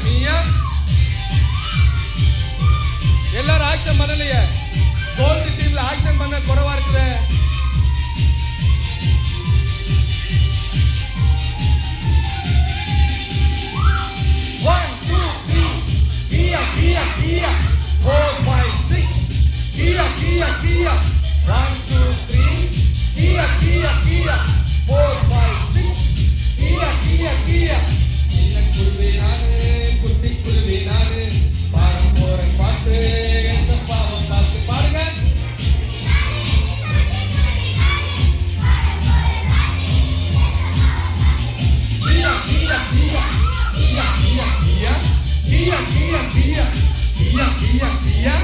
நீயா எல்லாரும் ஆக்ஷன் பண்ணலையே. கோல்டு டீம்ல ஆக்ஷன் பண்ண குறைவா இருக்குது. One, two, three. Kia, Kia, Kia. 4, 5, 6. Kia, Kia, Kia. 1, 2, 3. Kia, Kia, Kia. 4, 5, 6. Kia, Kia, Kia. சின்ன குருவி நானு, குட்டி குருவி நானு. பாடம் போறேன் பாட்டு, சப்பாவை பார்த்து பாருங்க. Kia, Kia, Kia. Kia, Kia, Kia. Kia, Kia, Kia. Kia, Kia, Kia.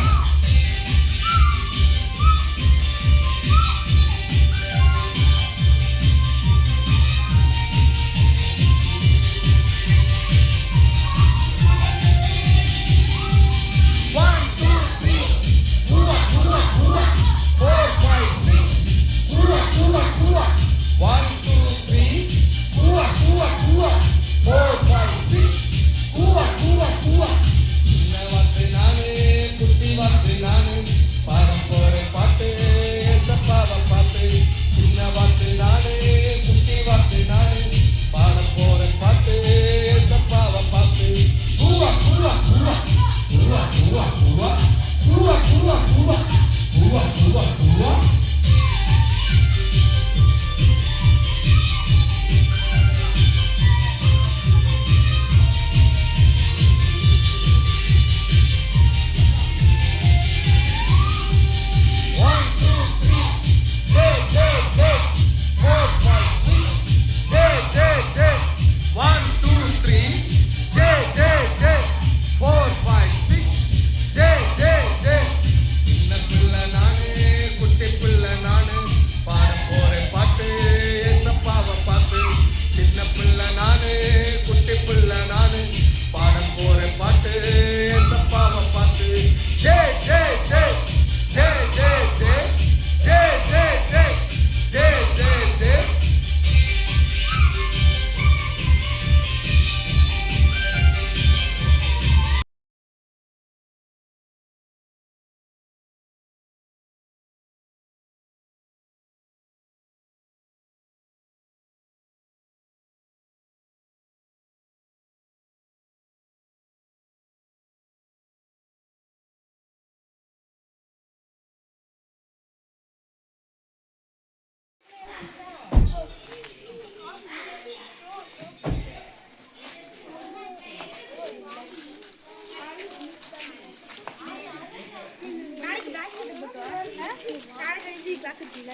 Class இருக்குல்ல